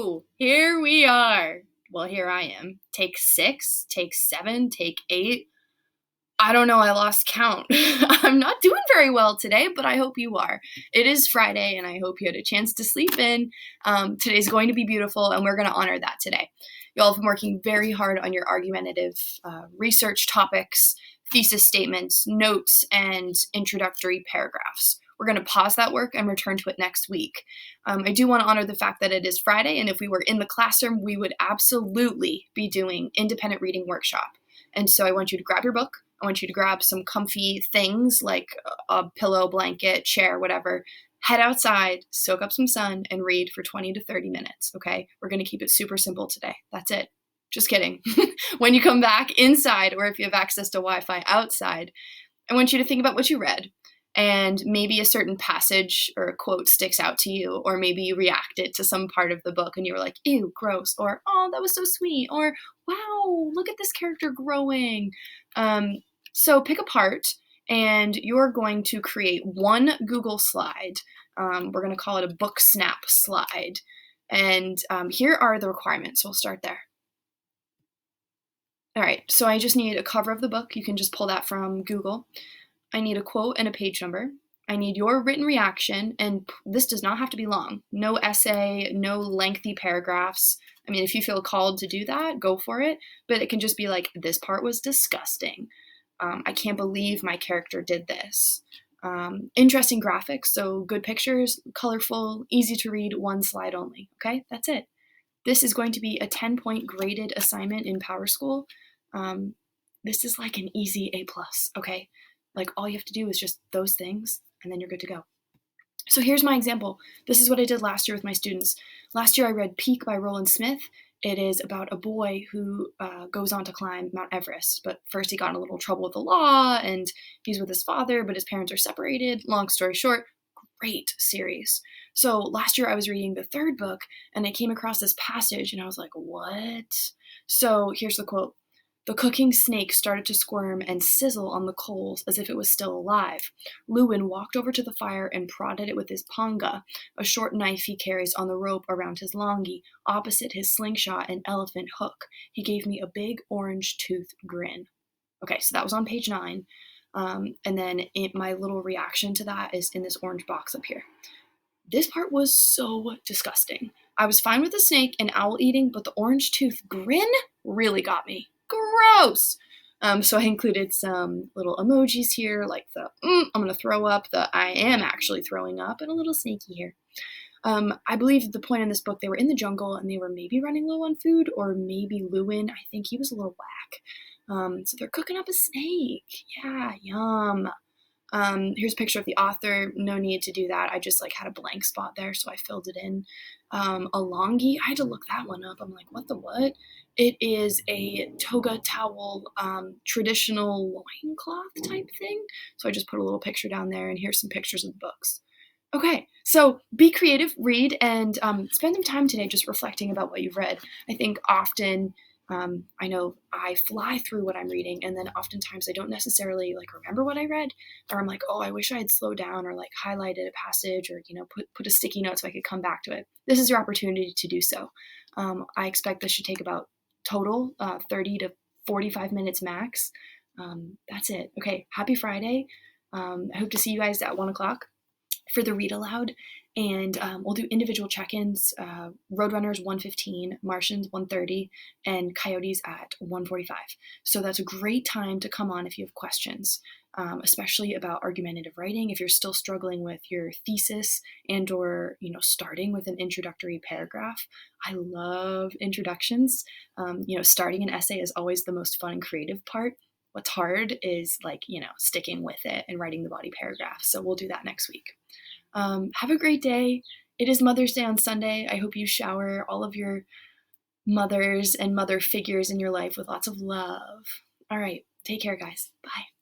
So here we are. Well, here I am. Take 6, take 7, take 8. I don't know, I lost count. I'm not doing very well today, but I hope you are. It is Friday, and I hope you had a chance to sleep in. Today's going to be beautiful, and we're going to honor that today. You all have been working very hard on your argumentative research topics, thesis statements, notes, and introductory paragraphs. We're going to pause that work and return to it next week. I do want to honor the fact that it is Friday, and if we were in the classroom, we would absolutely be doing independent reading workshop. And so I want you to grab your book. I want you to grab some comfy things like a pillow, blanket, chair, whatever. Head outside, soak up some sun, and read for 20 to 30 minutes, okay? We're going to keep it super simple today. That's it. Just kidding. When you come back inside, or if you have access to Wi-Fi outside, I want you to think about what you read. And maybe a certain passage or a quote sticks out to you, or maybe you reacted to some part of the book and you were like, ew, gross, or oh, that was so sweet, or wow, look at this character growing. So pick a part, and you're going to create one Google slide. We're going to call it a book snap slide. And here are the requirements. We'll start there. All right, so I just need a cover of the book. You can just pull that from Google. I need a quote and a page number. I need your written reaction, and this does not have to be long. No essay, no lengthy paragraphs. I mean, if you feel called to do that, go for it, but it can just be like, this part was disgusting. I can't believe my character did this. Interesting graphics, so good pictures, colorful, easy to read, one slide only. Okay, that's it. This is going to be a 10-point graded assignment in PowerSchool. This is like an easy A+, okay? Like all you have to do is just those things, and then you're good to go. So here's my example. This is what I did last year with my students. Last year I read Peak by Roland Smith. It is about a boy who goes on to climb Mount Everest, but first he got in a little trouble with the law, and he's with his father, but his parents are separated. Long story short, great series. So last year I was reading the third book, and I came across this passage, and I was like, what? So here's the quote. The cooking snake started to squirm and sizzle on the coals as if it was still alive. Lewin walked over to the fire and prodded it with his panga, a short knife he carries on the rope around his longi, opposite his slingshot and elephant hook. He gave me a big orange tooth grin. Okay, so that was on page 9. And then my little reaction to that is in this orange box up here. This part was so disgusting. I was fine with the snake and owl eating, but the orange tooth grin really got me. Gross! So I included some little emojis here, like the I'm gonna throw up, the I am actually throwing up, and a little snaky here. I believe the point in this book, they were in the jungle and they were maybe running low on food, or maybe Lewin, I think he was a little whack. So they're cooking up a snake. Yeah, yum. Here's a picture of the author. No need to do that. I just like had a blank spot there, so I filled it in. A longi, I had to look that one up. I'm like, what the what? It is a toga towel, traditional loincloth type thing. So I just put a little picture down there, and here's some pictures of the books. Okay, so be creative, read, and spend some time today just reflecting about what you've read. I think often, I know I fly through what I'm reading, and then oftentimes I don't necessarily like remember what I read, or I'm like, oh, I wish I had slowed down or like highlighted a passage, or put a sticky note so I could come back to it. This is your opportunity to do so. I expect this should take about total 30 to 45 minutes max. That's it. Okay, happy Friday. I hope to see you guys at 1 o'clock for the read aloud, and we'll do individual check-ins. Roadrunners 1:15, Martians 1:30, and Coyotes at 1:45. So that's a great time to come on if you have questions, especially about argumentative writing. If you're still struggling with your thesis and or starting with an introductory paragraph, I love introductions. Starting an essay is always the most fun and creative part. What's hard is sticking with it and writing the body paragraph. So we'll do that next week. Have a great day. It is Mother's Day on Sunday. I hope you shower all of your mothers and mother figures in your life with lots of love. All right. Take care, guys. Bye.